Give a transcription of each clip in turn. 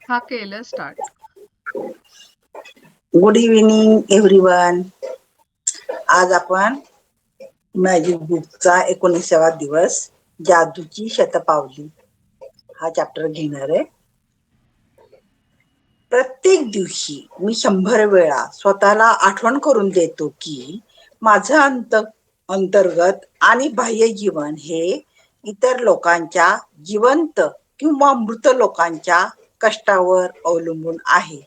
हा केलं start. Good evening everyone. आज आपण मॅजिक बुकचा 19वा दिवस जादूची शतपावली हा चॅप्टर घेणार आहे. प्रत्येक दिवशी मी 100 वेळा स्वतःला आठवण करून देतो की माझं अंतर्गत आणि बाह्य जीवन हे इतर लोकांच्या जिवंत किंवा मृत लोकांच्या कष्टावर अवलंबून आहे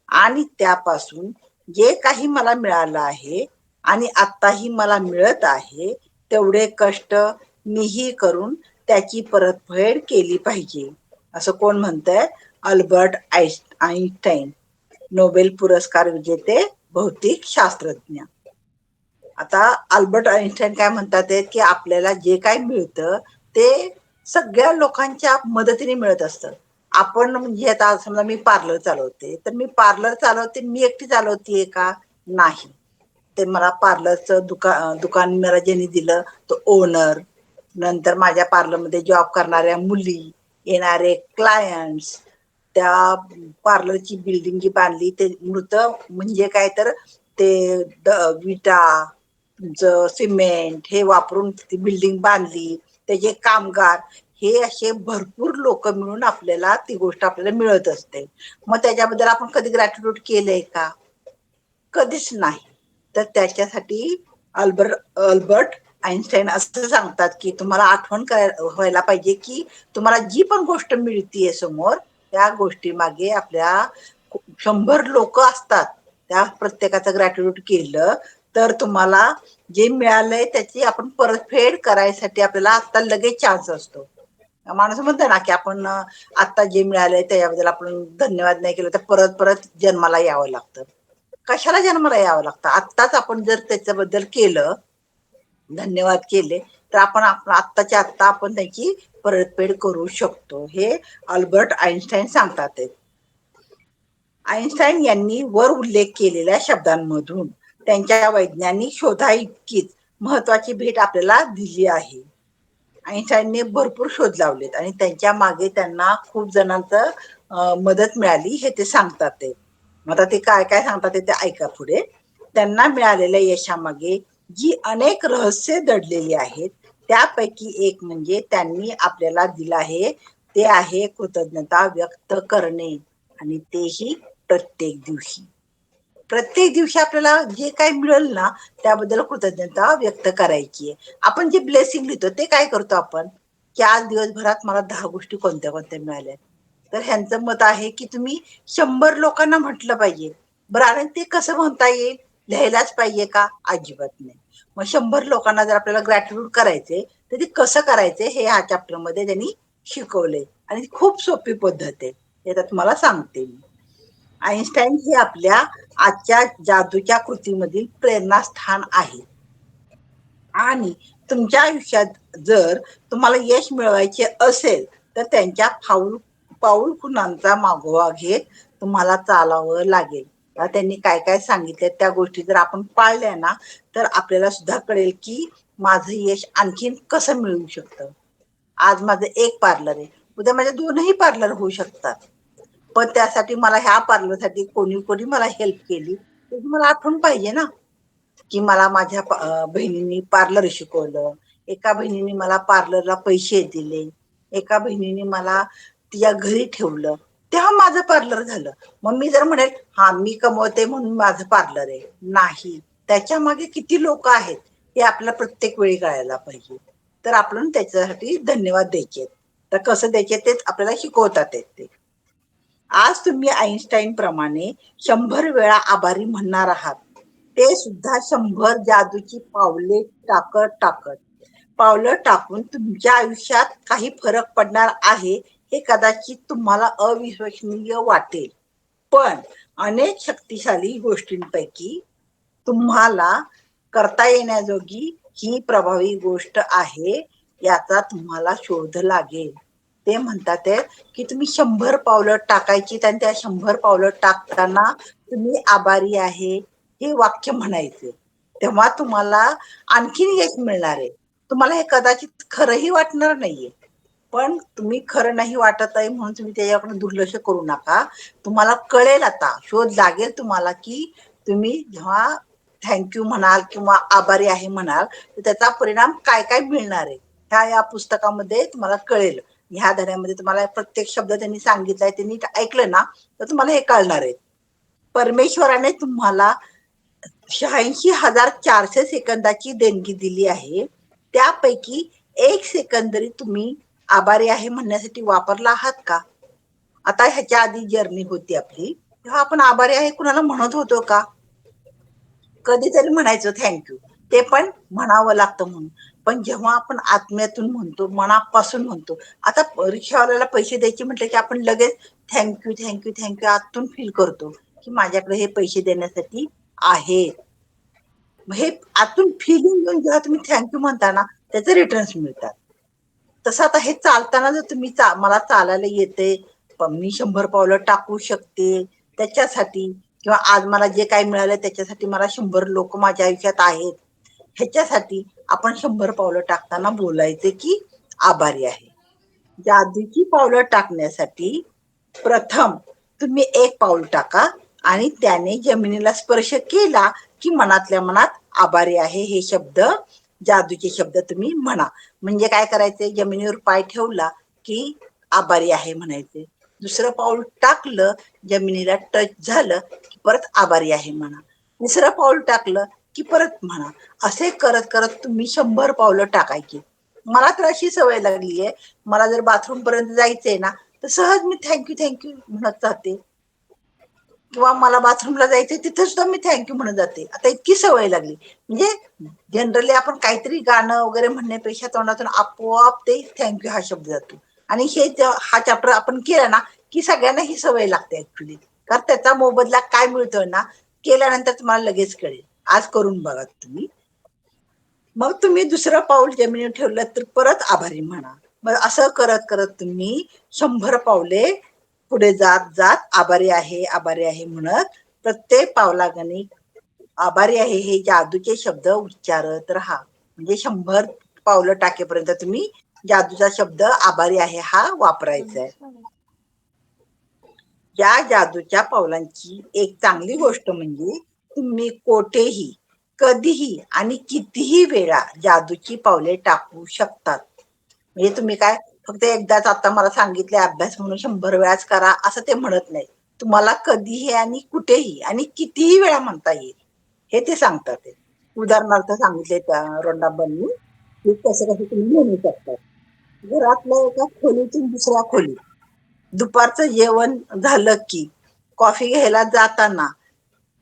आणि त्यापासून जे काही मला मिळालं आहे आणि आत्ताही मला मिळत आहे तेवढे कष्ट मीही करून त्याची परतफेड केली पाहिजे, असं कोण म्हणतंय? अल्बर्ट आइन्स्टाईन, नोबेल पुरस्कार विजेते भौतिक शास्त्रज्ञ. आता अल्बर्ट आइन्स्टाईन काय म्हणतात की आपल्याला जे काय मिळतं ते सगळ्या लोकांच्या मदतीने मिळत असतं. आपण म्हणजे आता समजा मी पार्लर चालवते तर मी पार्लर चालवते, मी एकटी चालवतेय का? नाही. ते मला पार्लरचं दुकान मला ज्यांनी दिलं तो ओनर, नंतर माझ्या पार्लरमध्ये जॉब करणाऱ्या मुली, येणारे क्लायंट्स, त्या पार्लरची बिल्डिंग जी बांधली ते मृत म्हणजे काय तर ते विटा, तुमचं सिमेंट हे वापरून ती बिल्डिंग बांधली, त्याचे कामगार, हे असे भरपूर लोक मिळून आपल्याला ती गोष्ट आपल्याला मिळत असते. मग त्याच्याबद्दल आपण कधी ग्रॅटिट्यूड केलंय का? कधीच नाही. तर त्याच्यासाठी अल्बर्ट आइन्स्टाईन असं सांगतात की तुम्हाला आठवण व्हायला पाहिजे की तुम्हाला जी पण गोष्ट मिळतीये समोर त्या गोष्टी मागे आपल्या 100 लोक असतात. त्या प्रत्येकाचं ग्रॅटिट्यूड केलं तर तुम्हाला जे मिळालंय त्याची आपण परतफेड करायसाठी आपल्याला आता लगेच चान्स असतो. माणूस म्हणतो ना की आपण आता जे मिळालंय त्याच्याबद्दल आपण धन्यवाद नाही केलं तर परत परत जन्माला यावं लागतं. कशाला जन्माला यावं लागतं? आत्ताच आपण जर त्याच्याबद्दल केलं, धन्यवाद केले, तर आपण आत्ताच्या आत्ता आपण त्याची परतफेड करू शकतो. हे अल्बर्ट आइन्स्टाईन सांगतात. आइन्स्टाईन यांनी वर उल्लेख केलेल्या शब्दांमधून त्यांच्या वैज्ञानिक शोधा इतकीच महत्वाची भेट आपल्याला दिली आहे. आइन्स्टाईनने भरपूर शोध लावलेत आणि त्यांच्या मागे त्यांना खूप जणांचं मदत मिळाली हे ते सांगतात. ते आता ते काय काय सांगतात ते ऐका पुढे. त्यांना मिळालेल्या यशामागे जी अनेक रहस्य दडलेली आहेत त्यापैकी एक म्हणजे त्यांनी आपल्याला दिलं आहे ते आहे कृतज्ञता व्यक्त करणे, आणि तेही प्रत्येक दिवशी. प्रत्येक दिवशी आपल्याला जे काही मिळेल ना त्याबद्दल कृतज्ञता व्यक्त करायची आहे. आपण जे ब्लेसिंग लिहितो ते काय करतो आपण की आज दिवसभरात मला 10 गोष्टी कोणत्या कोणत्या मिळाल्या. तर ह्यांचं मत आहे की तुम्ही 100 लोकांना म्हटलं पाहिजे. बरं, आणि ते कसं म्हणता येईल? लिहायलाच पाहिजे का? अजिबात नाही. मग 100 लोकांना जर आपल्याला ग्रॅटिट्यूड करायचे तर ते कसं करायचे हे ह्या चॅप्टर मध्ये त्यांनी शिकवले आणि खूप सोपी पद्धत आहे, हे तर तुम्हाला सांगते मी. आइन्स्टाईन हे आपल्या आजच्या जादूच्या कृतीमधील प्रेरणास्थान आहे. आणि तुमच्या आयुष्यात जर तुम्हाला यश मिळवायचे असेल तर त्यांच्या पाऊल खुणांचा मागोवा घेत तुम्हाला चालावं लागेल. त्यांनी काय काय सांगितलं त्या गोष्टी जर आपण पाळल्या ना तर आपल्याला सुद्धा कळेल की माझं यश आणखीन कसं मिळू शकतं. आज माझं एक पार्लर आहे, उद्या माझे 2ही पार्लर होऊ शकतात. पण त्यासाठी मला ह्या पार्लरसाठी कोणी कोणी मला हेल्प केली त्याची मला आठवण पाहिजे ना, की मला माझ्या बहिणींनी पार्लर शिकवलं, एका बहिणीने मला पार्लरला पैसे दिले, एका बहिणीने मला तिच्या घरी ठेवलं, तेव्हा माझं पार्लर झालं. मग मी जर म्हणेल हा मी कमवते म्हणून माझं पार्लर आहे, नाही. त्याच्या मागे किती लोक आहेत हे आपल्याला प्रत्येक वेळी कळायला पाहिजे. तर आपण त्याच्यासाठी धन्यवाद द्यायचे. तर कसं द्यायचे तेच आपल्याला शिकवतात ते. आज तुम्ही आइन्स्टाईन प्रमाणे 100 वेळा आभारी म्हणणार आहात, ते सुद्धा 100 जादूची पावलं टाकून तुमच्या आयुष्यात काही फरक पडणार आहे हे कदाचित तुम्हाला अविश्वसनीय वाटेल, पण अनेक शक्तिशाली गोष्टींपैकी तुम्हाला करता येण्याजोगी ही प्रभावी गोष्ट आहे, याचा तुम्हाला शोध लागेल. ते म्हणतात की तुम्ही 100 पावलं टाकायची आणि त्या 100 पावलं टाकताना तुम्ही आभारी आहे हे वाक्य म्हणायचे, तेव्हा तुम्हाला आणखीन यश मिळणार आहे. तुम्हाला हे कदाचित खरंही वाटणार नाहीये, पण तुम्ही खरं नाही वाटत आहे म्हणून तुम्ही त्याच्याकडे दुर्लक्ष करू नका. तुम्हाला कळेल आता, शोध लागेल तुम्हाला, की तुम्ही जेव्हा थँक्यू म्हणाल किंवा आभारी आहे म्हणाल तर त्याचा परिणाम काय काय मिळणार आहे, या पुस्तकामध्ये तुम्हाला कळेल. ह्या धड्यामध्ये तुम्हाला प्रत्येक शब्द त्यांनी सांगितलाय, त्यांनी ऐकलं ना तर तुम्हाला हे कळणार आहे. परमेश्वराने तुम्हाला 86,400 सेकंदाची देणगी दिली आहे. त्यापैकी 1 सेकंद तरी तुम्ही आभारी आहे म्हणण्यासाठी वापरला आहात का? आता ह्याच्या आधी जर्नी होती आपली, तेव्हा आपण आभारी आहे कुणाला म्हणत होतो का? कधीतरी म्हणायचो थँक्यू, ते पण म्हणावं लागतं म्हणून. पण जेव्हा आपण आत्म्यातून म्हणतो, मनापासून म्हणतो, आता रिक्षावाल्याला पैसे द्यायचे म्हटलं की आपण लगेच थँक्यू थँक्यू थँक्यू आतून फील करतो, की माझ्याकडे हे पैसे देण्यासाठी आहेत. हे आतून फिलिंग घेऊन जेव्हा तुम्ही थँक्यू म्हणता ना, त्याचे रिटर्न्स मिळतात. तसं आता हे चालताना जर तुम्ही मला चालायला येते, पण मी 100 पावलं टाकू शकते त्याच्यासाठी, किंवा आज मला जे काही मिळालं त्याच्यासाठी, मला 100 लोक माझ्या आयुष्यात आहेत ह्याच्यासाठी आपण 100 पावलं टाकताना बोलायचे की आभारी आहे. जादूची पावलं टाकण्यासाठी प्रथम तुम्ही 1 पाऊल टाका आणि त्याने जमिनीला स्पर्श केला की मनातल्या मनात आभारी आहे हे शब्द, जादूचे शब्द तुम्ही म्हणा. म्हणजे काय करायचे, जमिनीवर पाय ठेवला की आभारी आहे म्हणायचे. दुसरं पाऊल टाकलं, जमिनीला टच झालं की परत आभारी आहे म्हणा. तिसरं पाऊल टाकलं की परत म्हणा. असे करत करत तुम्ही 100 पावलं टाकायची. मला तर अशी सवय लागली आहे, मला जर बाथरूम पर्यंत जायचंय ना तर सहज मी थँक्यू थँक्यू म्हणत जाते, किंवा मला बाथरूमला जायचंय तिथं सुद्धा मी थँक्यू म्हणत जाते. आता इतकी सवय लागली. म्हणजे जनरली आपण काहीतरी गाणं वगैरे म्हणण्यापेक्षा तोंडातून आपोआप ते थँक्यू हा शब्द जातो. आणि हे हा चॅप्टर आपण केला ना की सगळ्यांना ही सवय लागते ऍक्च्युली. कारण त्याचा मोबदला काय मिळतोय ना, केल्यानंतर तुम्हाला लगेच कळेल. आज करून बघा तुम्ही. मग तुम्ही दुसरं पाऊल जमिनीवर ठेवलं तर परत आभारी म्हणा. मग असं करत करत तुम्ही 100 पावले पुढे जात जात आभारी आहे म्हणत प्रत्येक पावलागणी आभारी आहे हे जादूचे शब्द उच्चारत राहा. म्हणजे 100 पावलं टाकेपर्यंत तुम्ही जादूचा शब्द आभारी आहे हा वापरायचा आहे. या जादूच्या पावलांची एक चांगली गोष्ट म्हणजे तुम्ही कोठेही, कधीही आणि कितीही वेळा जादूची पावले टाकू शकतात. म्हणजे तुम्ही काय फक्त एकदाच आता मला सांगितले अभ्यास म्हणून 100 वेळाच करा असं ते म्हणत नाही. तुम्हाला कधीही आणि कुठेही आणि कितीही वेळा म्हणता येईल हे ते सांगतात. ते उदाहरणार्थ सांगितले त्या रोंडाबांनी की कसं कसं तुम्ही म्हणू शकतात. घरातल्या एका खोलीतून दुसऱ्या खोलीत, दुपारचं जेवण झालं की, कॉफी घ्यायला जाताना,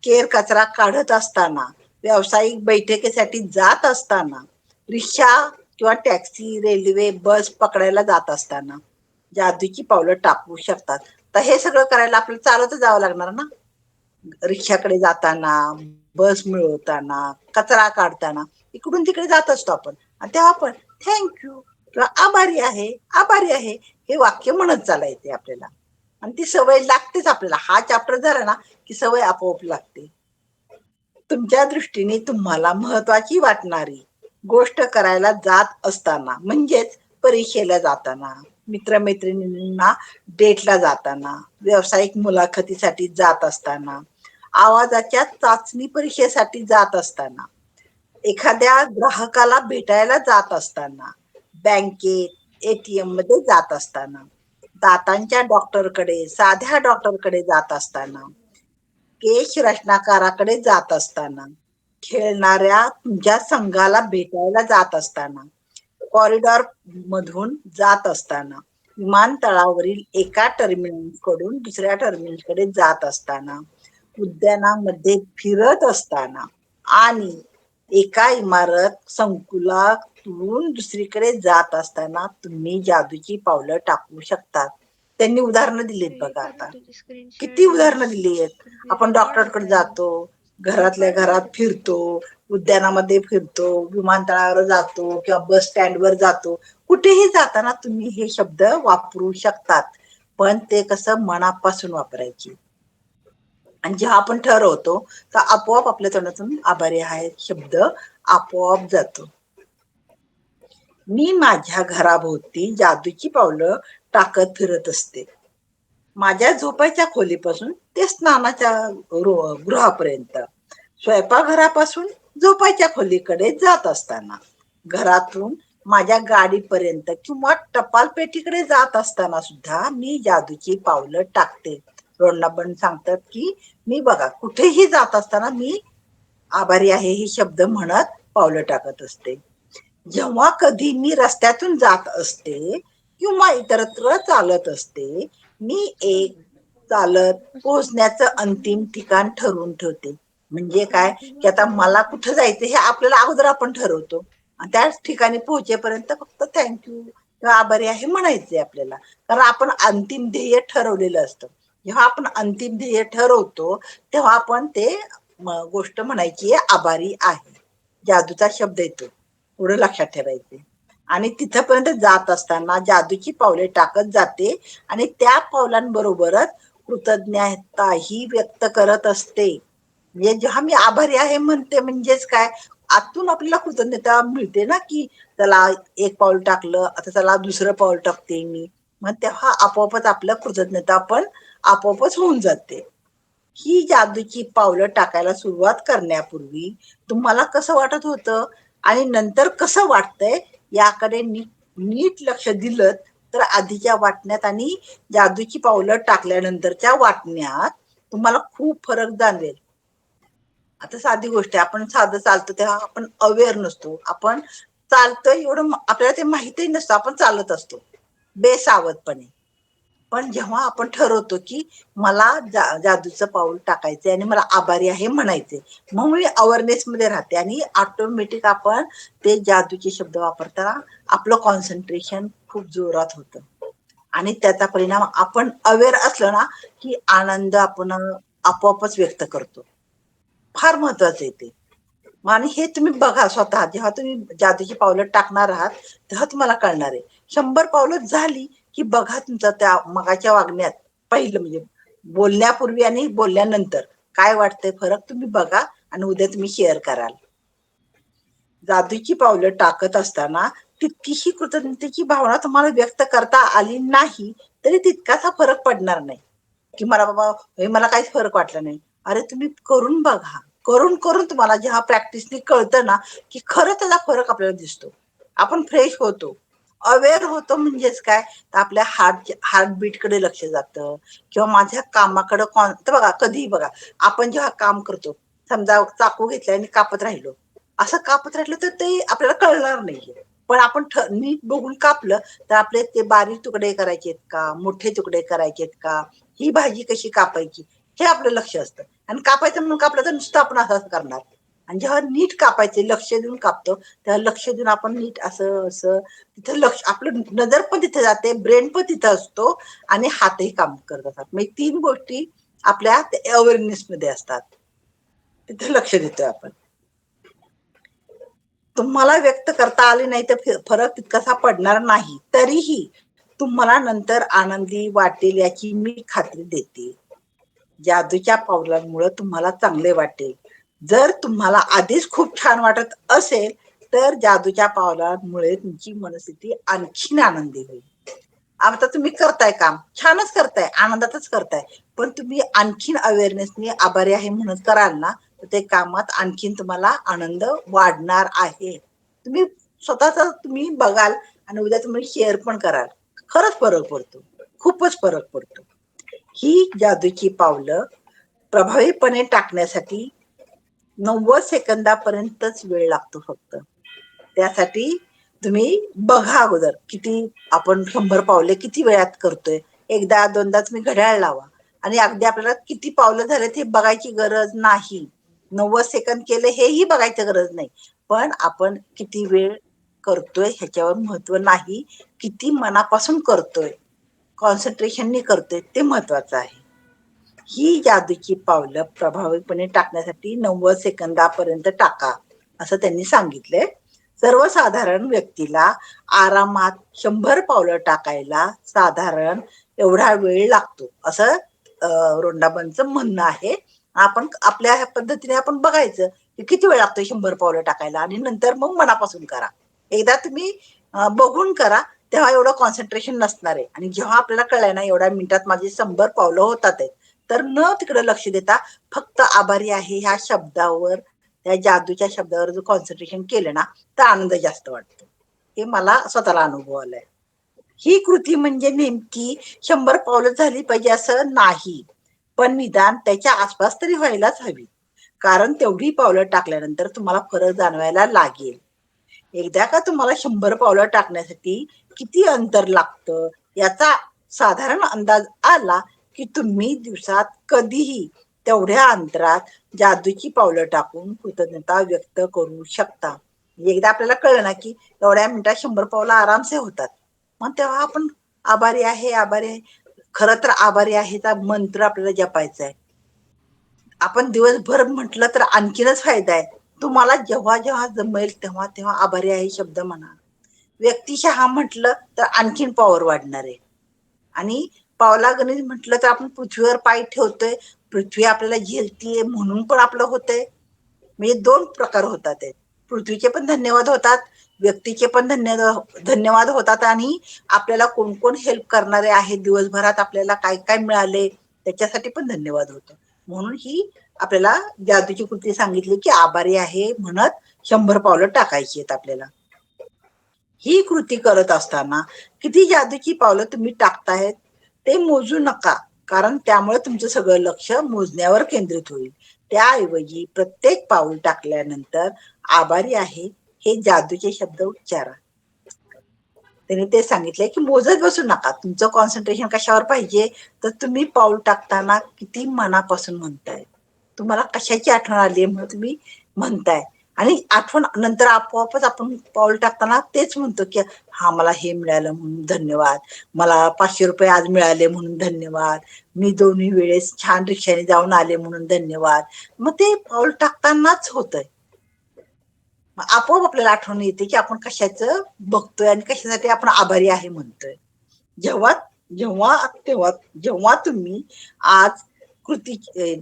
केर कचरा काढत असताना, व्यावसायिक बैठकीसाठी जात असताना, रिक्षा किंवा टॅक्सी, रेल्वे, बस पकडायला जात असताना जादूची पावलं टाकू शकतात. तर हे सगळं करायला आपल्याला चालतच जावं लागणार ना. रिक्षाकडे जाताना, बस मिळवताना, कचरा काढताना, इकडून तिकडे जात असतो आपण. आणि तेव्हा आपण थँक्यू किंवा आभारी आहे हे वाक्य म्हणत चालायचे आपल्याला. आणि ती सवय लागतेच आपल्याला. हा चॅप्टर झाला ना की सवय आपोआप लागते. तुमच्या दृष्टीने तुम्हाला महत्वाची वाटणारी गोष्ट करायला जात असताना, म्हणजेच परीक्षेला जाताना, मित्रमैत्रिणींना डेटला जाताना, व्यावसायिक मुलाखतीसाठी जात असताना, आवाजाच्या चाचणी परीक्षेसाठी जात असताना, एखाद्या ग्राहकाला भेटायला जात असताना, बँकेत, एटीएम मध्ये जात असताना, दातांच्या डॉक्टरकडे, साध्या डॉक्टरकडे जात असताना, केश रचनाकाराकडे जात असताना, खेळणाऱ्या तुमच्या संघाला भेटायला जात असताना, कॉरिडॉर मधून जात असताना, विमानतळावरील एका टर्मिनल कडून दुसऱ्या टर्मिनल कडे जात असताना, उद्यानामध्ये फिरत असताना आणि एका इमारत संकुलातून दुसरीकडे जात असताना तुम्ही जादूची पावलं टाकू शकतात. त्यांनी उदाहरणं दिलीत बघा आता. किती उदाहरणं दिली आहेत. आपण डॉक्टरकडे जातो, घरातल्या घरात फिरतो, उद्यानामध्ये फिरतो, विमानतळावर जातो किंवा बस स्टँडवर जातो. कुठेही जाताना तुम्ही हे शब्द वापरू शकतात. पण ते कसं मनापासून वापरायचे. आणि जेव्हा आपण ठरवतो तर आपोआप आपल्या तोंडातून आभारी आहे शब्द आपोआप जातो. मी माझ्या घराभोवती जादूची पावलं टाकत फिरत असते. माझ्या झोपायच्या खोलीपासून ते स्नानाच्या गृहापर्यंत, स्वयंपाकघरापासून झोपायच्या खोलीकडे जात असताना, घरातून माझ्या गाडीपर्यंत किंवा टपाल पेटीकडे जात असताना सुद्धा मी जादूची पावलं टाकते. रोंडाबन सांगतात की मी बघा कुठेही जात असताना मी आभारी आहे हे शब्द म्हणत पावलं टाकत असते. जेव्हा कधी मी रस्त्यातून जात असते किंवा इतरत्र चालत असते, मी एक चालत पोहोचण्याचं अंतिम ठिकाण ठरवून ठेवते. म्हणजे काय की आता मला कुठं जायचं हे आपल्याला अगोदर आपण ठरवतो आणि त्याच ठिकाणी पोहोचेपर्यंत फक्त थँक्यू किंवा आभारी आहे म्हणायचंय आपल्याला, कारण आपण अंतिम ध्येय ठरवलेलं असतं. जेव्हा आपण अंतिम ध्येय ठरवतो तेव्हा आपण ते गोष्ट म्हणायची आभारी आहे. जादूचा शब्द येतो, पुढे लक्षात ठेवायचे. आणि तिथपर्यंत जात असताना जादूची पावले टाकत जाते आणि त्या पावलांबरोबरच कृतज्ञताही व्यक्त करत असते. म्हणजे जेव्हा मी आभारी आहे म्हणते म्हणजेच काय, आतून आपल्याला कृतज्ञता मिळते ना, की चला एक पाऊल टाकलं, आता चला दुसरं पाऊल टाकते मी. मग तेव्हा आपोआपच आपलं कृतज्ञता पण आपोआपच होऊन जाते. ही जादूची पावलं टाकायला सुरुवात करण्यापूर्वी तुम्हाला कसं वाटत होतं आणि नंतर कसं वाटतंय याकडे नीट लक्ष दिलं तर आधीच्या वाटण्यात आणि जादूची पावलं टाकल्यानंतरच्या वाटण्यात तुम्हाला खूप फरक जाणवेल. आता साधी गोष्ट आहे, आपण साधं चालतो तेव्हा आपण अवेअर नसतो, आपण चालतोय एवढं आपल्याला ते माहितीही नसतं, आपण चालत असतो बेसावधपणे. पण जेव्हा आपण ठरवतो की मला जादूचं पाऊल टाकायचंय आणि मला आभारी आहे म्हणायचंय, मग मी अवेअरनेस मध्ये राहते आणि ऑटोमॅटिक आपण ते जादूचे शब्द वापरताना आपलं कॉन्सन्ट्रेशन खूप जोरात होतं आणि त्याचा परिणाम आपण अवेअर असलो ना की आनंद आपण आपोआपच व्यक्त करतो. फार महत्वाचं आहे ते. आणि हे तुम्ही बघा स्वतः, जेव्हा तुम्ही जादूची पावलं टाकणार आहात तेव्हा तुम्हाला कळणार आहे. 100 पावलं झाली की बघा तुमचं त्या मगाच्या वागण्यात पहिलं म्हणजे बोलण्यापूर्वी आणि बोलल्यानंतर काय वाटतंय फरक तुम्ही बघा आणि उद्या तुम्ही शेअर कराल. जादूची पावलं टाकत असताना तितकीशी कृतज्ञतेची भावना तुम्हाला व्यक्त करता आली नाही तरी तितकासा फरक पडणार नाही की मला बाबा हे मला काहीच फरक वाटला नाही. अरे तुम्ही करून बघा, करून करून तुम्हाला जेव्हा प्रॅक्टिसने कळतं ना की खरं त्याचा फरक आपल्याला दिसतो. आपण फ्रेश होतो, अवेअर होतो. म्हणजेच काय तर आपल्या हार्टबीटकडे लक्ष जातं किंवा माझ्या कामाकडे तर बघा कधीही बघा, आपण जेव्हा काम करतो समजा चाकू घेतला आणि कापत राहिलो, असं कापत राहिलं तर ते आपल्याला कळणार नाहीये. पण आपण नीट बघून कापलं तर आपले ते बारीक तुकडे करायचे का, मोठे तुकडे करायचे का, ही भाजी कशी कापायची हे आपलं लक्ष असतं. आणि कापायचं म्हणून कापलं तर नुसतं आपण असंच करणार. आणि जेव्हा नीट कापायचे लक्ष देऊन कापतो तेव्हा लक्ष देऊन आपण नीट असं असं तिथं लक्ष, आपलं नजर पण तिथे जाते, ब्रेन पण तिथं असतो आणि हातही काम करत असतात. म्हणजे 3 गोष्टी आपल्या अवेअरनेस मध्ये असतात. तिथे लक्ष देतोय आपण. तुम्हाला व्यक्त करता आले नाही तर फरक तितकासा पडणार नाही. तरीही तुम्हाला नंतर आनंदी वाटेल याची मी खात्री देते. जादूच्या पावलांमुळे तुम्हाला चांगले वाटेल. जर तुम्हाला आधीच खूप छान वाटत असेल तर जादूच्या पावलांमुळे तुमची मनस्थिती आणखीन आनंदी होईल. आता तुम्ही करताय काम, छानच करताय, आनंदातच करताय, पण तुम्ही आणखीन अवेअरनेसने आभारी आहे म्हणून कराल ना तर ते कामात आणखीन तुम्हाला आनंद वाढणार आहे. तुम्ही स्वतःच तुम्ही बघाल आणि उद्या तुम्ही शेअर पण कराल. खरंच फरक पडतो, खूपच फरक पडतो. ही जादूची पावलं प्रभावीपणे टाकण्यासाठी 90 सेकंदापर्यंतच वेळ लागतो फक्त. त्यासाठी तुम्ही बघा अगोदर किती आपण 100 पावले किती वेळात करतोय. एकदा दोनदा तुम्ही घड्याळ लावा आणि अगदी आपल्याला किती पावलं झालेत हे बघायची गरज नाही. 90 सेकंद केले हेही बघायची गरज नाही. पण आपण किती वेळ करतोय ह्याच्यावर महत्व नाही, किती मनापासून करतोय, कॉन्सन्ट्रेशननी करतोय ते महत्वाचं आहे. ही जादूची पावलं प्रभावीपणे टाकण्यासाठी 90 सेकंदापर्यंत टाका असं त्यांनी सांगितलंय. सर्वसाधारण व्यक्तीला आरामात 100 पावलं टाकायला साधारण एवढा वेळ लागतो असं रोंडाबनचं म्हणणं आहे. आपण आपल्या ह्या पद्धतीने आपण बघायचं की किती वेळ लागतो 100 पावलं टाकायला आणि नंतर मग मनापासून करा. एकदा तुम्ही बघून करा, तेव्हा एवढं कॉन्सन्ट्रेशन नसणार आहे. आणि जेव्हा आपल्याला कळलंय ना एवढ्या मिनिटात माझी 100 पावलं होतात आहेत, तर न तिकडे लक्ष देता फक्त आभारी आहे ह्या शब्दावर, त्या जादूच्या शब्दावर जर कॉन्सन्ट्रेशन केलं ना, तर आनंद जास्त वाटतो. हे मला स्वतःला अनुभव आलाय. ही कृती म्हणजे नेमकी 100 पावलं झाली पाहिजे असं नाही, पण निदान त्याच्या आसपास तरी व्हायलाच हवी. कारण तेवढी पावलं टाकल्यानंतर तुम्हाला फरक जाणवायला लागेल. एकदा का तुम्हाला 100 पावलं टाकण्यासाठी किती अंतर लागतं याचा साधारण अंदाज आला की तुम्ही दिवसात कधीही तेवढ्या अंतरात जादूची पावलं टाकून कृतज्ञता व्यक्त करू शकता. एकदा आपल्याला कळलं ना की एवढ्या मिनिटात 100 पावलं आरामसे होतात, मग तेव्हा आपण आभारी आहे, आभारी आहे. खरं तर आभारी आहेचा मंत्र आपल्याला जपायचा आहे. आपण दिवसभर म्हटलं तर आणखीनच फायदा आहे. तुम्हाला जेव्हा जेव्हा जमेल तेव्हा तेव्हा आभारी आहे शब्द म्हणा. व्यक्तिशः म्हटलं तर आणखीन पॉवर वाढणार आहे. आणि पावलागणिक म्हटलं तर आपण पृथ्वीवर पाय ठेवतोय, पृथ्वी आपल्याला झेलतीये म्हणून पण आपलं होतंय. म्हणजे 2 प्रकार होतात आहेत. पृथ्वीचे पण धन्यवाद होतात, व्यक्तीचे पण धन्यवाद होतात आणि आपल्याला कोण कोण हेल्प करणारे आहेत, दिवसभरात आपल्याला काय काय मिळाले त्याच्यासाठी पण धन्यवाद होतो. म्हणून ही आपल्याला जादूची कृती सांगितली की आभारी आहे म्हणत 100 पावलं टाकायची आहेत आपल्याला. ही कृती करत असताना किती जादूची पावलं तुम्ही टाकतायत ते मोजू नका, कारण त्यामुळे तुमचं सगळं लक्ष मोजण्यावर केंद्रित होईल. त्याऐवजी प्रत्येक पाऊल टाकल्यानंतर आभारी आहे हे जादूचे शब्द उच्चारा. त्याने ते सांगितलंय की मोजत बसू नका. तुमचं कॉन्सन्ट्रेशन कशावर पाहिजे, तर तुम्ही पाऊल टाकताना किती मनापासून म्हणताय, तुम्हाला कशाची आठवण आली म्हणून तुम्ही म्हणताय. आणि आठवण नंतर आपोआपच आपण पाऊल टाकताना तेच म्हणतो की हा मला हे मिळालं म्हणून धन्यवाद, मला 500 रुपये आज मिळाले म्हणून धन्यवाद, मी दोन्ही वेळेस छान रिक्षाने जाऊन आले म्हणून धन्यवाद. मग ते पाऊल टाकतानाच होतंय. मग आपोआप आपल्याला आठवण येते की आपण कशाचं बघतोय आणि कशासाठी आपण आभारी आहे म्हणतोय. जेव्हा जेव्हा तेव्हा जेव्हा तुम्ही आज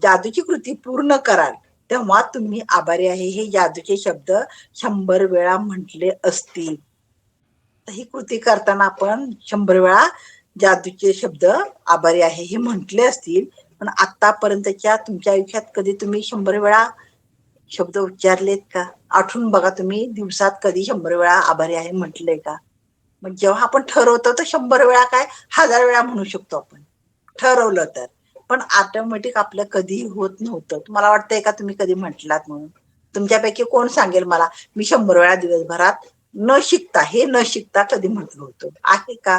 जादूची कृती पूर्ण कराल तेव्हा तुम्ही आभारी आहे हे जादूचे शब्द 100 वेळा म्हटले असतील. तर ही कृती करताना आपण 100 वेळा जादूचे शब्द आभारी आहे हे म्हटले असतील, पण आतापर्यंतच्या तुमच्या आयुष्यात कधी तुम्ही 100 वेळा शब्द उच्चारलेत का? आठवून बघा तुम्ही दिवसात कधी 100 वेळा आभारी आहे म्हटलंय का? मग जेव्हा आपण ठरवतो तर 100 वेळा काय 1000 वेळा म्हणू शकतो आपण ठरवलं तर. पण ऑटोमॅटिक आपलं कधीही होत नव्हतं. तुम्हाला वाटतंय का तुम्ही कधी म्हटलात म्हणून? तुमच्यापैकी कोण सांगेल मला मी 100 वेळा दिवसभरात न शिकता कधी म्हटलं होतं आहे का?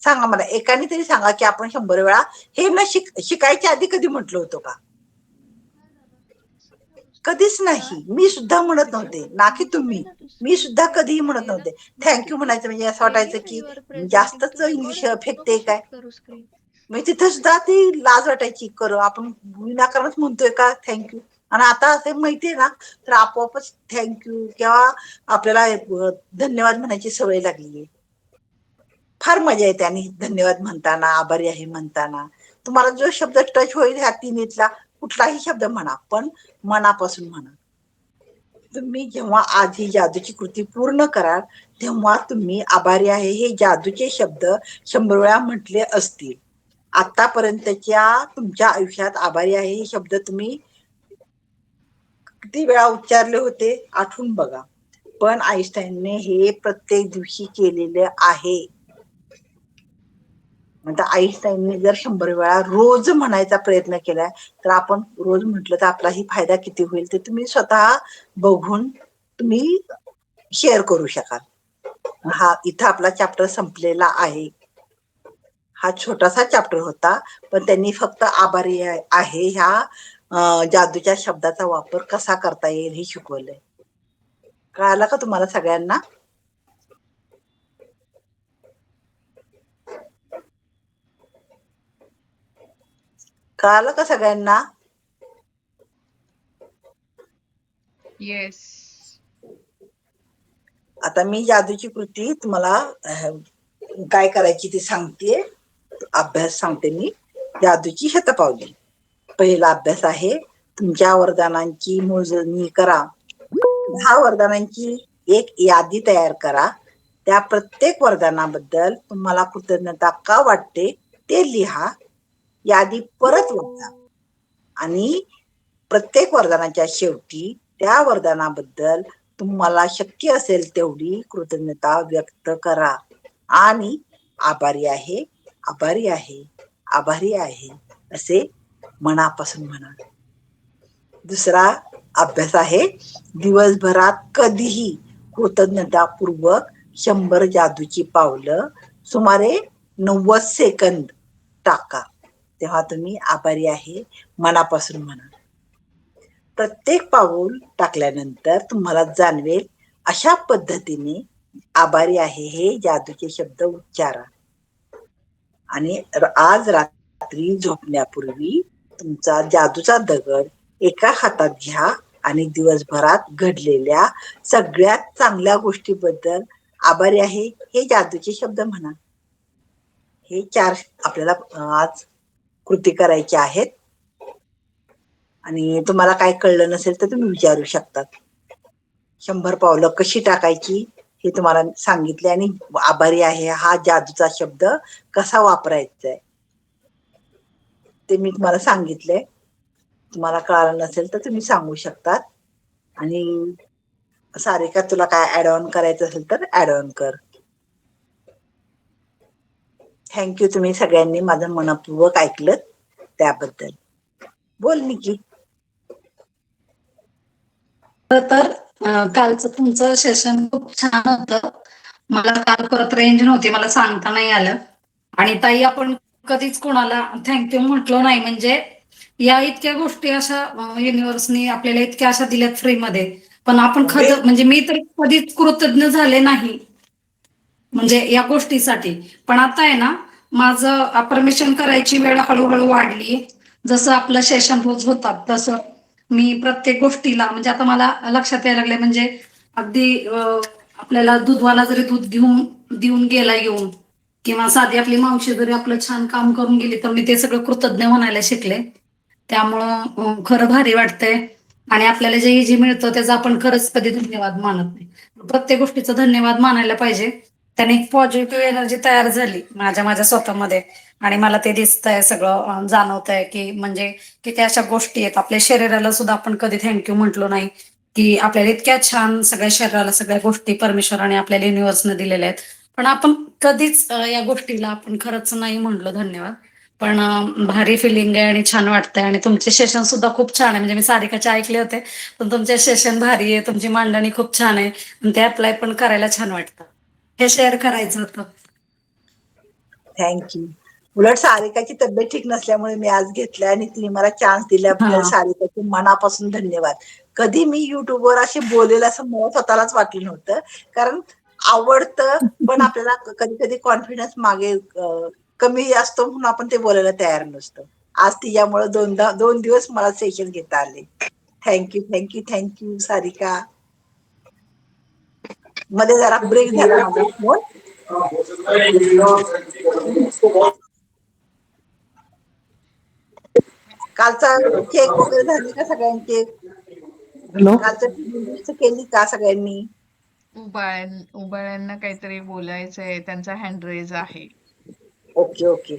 सांगा मला, एकाने तरी सांगा की आपण 100 वेळा हे शिकायच्या आधी कधी म्हटलं होतं का? कधीच नाही. मी सुद्धा म्हणत नव्हते, ना की तुम्ही. मी सुद्धा कधीही म्हणत नव्हते. थँक्यू म्हणायचं म्हणजे असं वाटायचं की जास्तच इंग्लिश फेकते काय. मी तिथं सुद्धा ती लाज वाटायची. आपण विनाकारणच म्हणतोय का थँक्यू. आणि आता असं माहितीये ना तर आपोआपच थँक्यू किंवा आपल्याला धन्यवाद म्हणायची सवय लागली. फार मजा येते आणि धन्यवाद म्हणताना, आभारी आहे म्हणताना. तुम्हाला जो शब्द टच होईल ह्या तिन्हीतला कुठलाही शब्द म्हणा, पण मनापासून म्हणा. तुम्ही जेव्हा आज ही जादूची कृती पूर्ण कराल तेव्हा तुम्ही आभारी आहे हे जादूचे शब्द 100 वेळा म्हटले असतील. आतापर्यंतच्या तुमच्या आयुष्यात आभारी आहे हे शब्द तुम्ही किती वेळा उच्चारले होते आठवून बघा. पण आईन्स्टाईनने हे प्रत्येक दिवशी केलेले आहे. म्हणजे आईन्स्टाईनने जर 100 वेळा रोज म्हणायचा प्रयत्न केलाय तर आपण रोज म्हटलं तर आपलाही फायदा किती होईल ते तुम्ही स्वतः बघून तुम्ही शेअर करू शकाल. हा इथं आपला चॅप्टर संपलेला आहे. हा छोटासा चॅप्टर होता, पण त्यांनी फक्त आभारी आहे ह्या जादूच्या शब्दाचा वापर कसा करता येईल हे शिकवलंय. कळालं का तुम्हाला सगळ्यांना? कळालं का सगळ्यांना? येस. आता मी जादूची कृती तुम्हाला काय करायची ते सांगतेय. अभ्यास सांगते मी. जादूची शतपावली. पहिला अभ्यास आहे, तुमच्या वरदानांची मोजणी करा. 10 वरदानांची एक यादी तयार करा. त्या प्रत्येक वरदानाबद्दल तुम्हाला कृतज्ञता का वाटते ते लिहा. यादी परत वाचा आणि प्रत्येक वरदानाच्या शेवटी त्या वरदानाबद्दल तुम्हाला शक्य असेल तेवढी कृतज्ञता व्यक्त करा आणि आभारी आहे, आभारी आहे, आभारी आहे असे मनापासून म्हणा. दुसरा अभ्यास आहे, दिवसभरात कधीही कृतज्ञतापूर्वक 100 जादूची पावलं सुमारे 90 सेकंद टाका. तेव्हा तुम्ही आभारी आहे मनापासून म्हणा. प्रत्येक पाऊल टाकल्यानंतर तुम्हाला जाणवेल अशा पद्धतीने आभारी आहे हे जादूचे शब्द उच्चारा. आणि आज रात्री झोपण्यापूर्वी तुमचा जादूचा दगड एका हातात घ्या आणि दिवसभरात घडलेल्या सगळ्यात चांगल्या गोष्टीबद्दल आभारी आहे हे जादूचे शब्द म्हणा. हे 4 आपल्याला आज कृती करायची आहेत. आणि तुम्हाला काय कळलं नसेल तर तुम्ही विचारू शकतात. 100 पावलं कशी टाकायची हे तुम्हाला सांगितले आणि आभारी आहे हा जादूचा शब्द कसा वापरायचा आहे ते मी तुम्हाला सांगितलंय. तुम्हाला कळालं नसेल तर तुम्ही सांगू शकतात. आणि सारिका तुला काय ऍड ऑन करायचं असेल तर ऍड ऑन कर. थँक्यू, तुम्ही सगळ्यांनी माझं मनपूर्वक ऐकलं त्याबद्दल. बोल निकी. तर कालचं तुमचं सेशन खूप छान होतं. मला काल परत रेंज नव्हती, मला सांगता नाही आलं. आणि ताई आपण कधीच कोणाला थँक्यू म्हटलो नाही. म्हणजे या इतक्या गोष्टी अशा युनिव्हर्सनी आपल्याला इतक्या अशा दिल्यात फ्रीमध्ये, पण आपण म्हणजे मी तर कधीच कृतज्ञ झाले नाही म्हणजे या गोष्टीसाठी. पण आता आहे ना, माझं अफर्मेशन करायची वेळ हळूहळू वाढली. जसं आपलं सेशन रोज होतात तसं मी प्रत्येक गोष्टीला म्हणजे आता मला लक्षात यायला लागले. म्हणजे अगदी आपल्याला दूधवाला जरी दूध देऊन गेला येऊन, किंवा साधी आपली मावशी जरी आपलं छान काम करून गेली, तर मी ते सगळं कृतज्ञ म्हणायला शिकले. त्यामुळं खरं भारी वाटतंय. आणि आपल्याला जे इजी मिळतं त्याचा आपण खरंच कधी धन्यवाद मानत नाही. प्रत्येक गोष्टीचा धन्यवाद मानायला पाहिजे. त्याने एक पॉझिटिव्ह एनर्जी तयार झाली माझ्या स्वतःमध्ये. आणि मला ते दिसतंय, सगळं जाणवतंय की म्हणजे किती अशा गोष्टी आहेत. आपल्या शरीराला सुद्धा आपण कधी थँक्यू म्हटलो नाही, की आपल्याला इतक्या छान सगळ्या शरीराला सगळ्या गोष्टी परमेश्वराने आपल्याला युनिव्हर्सने दिलेल्या आहेत, पण आपण कधीच या गोष्टीला आपण खरंच नाही म्हणलो धन्यवाद. पण भारी फिलिंग आहे आणि छान वाटतंय. आणि तुमचे सेशन सुद्धा खूप छान आहे. म्हणजे मी सारिकाचे ऐकले होते, पण तुमचे सेशन भारी आहे, तुमची मांडणी खूप छान आहे आणि ते अप्लाय पण करायला छान वाटतं. हे शेअर करायचं होतं. थँक्यू. उलट सारिकाची तब्येत ठीक नसल्यामुळे मी आज घेतलं आणि तिने मला चान्स दिल्याबद्दल सारिकाचे मनापासून धन्यवाद. कधी मी युट्यूबवर अशी बोलेल असं मला स्वतःलाच वाटलं नव्हतं, कारण आवडतं पण आपल्याला कधी कधी कॉन्फिडन्स मागे कमी असतो म्हणून आपण ते बोलायला तयार नसतो. आज तिच्यामुळे 2 दिवस मला सेशन घेता आले. Thank you thank you thank you Sarika. मध्ये जरा ब्रेक झाला माझा फोन. कालचा चेक वगैरे झाली का सगळ्यांचे? कालचं केली का सगळ्यांनी? उबाळ्यांना काहीतरी बोलायचंय, त्यांचा हँड रेज आहे. ओके ओके,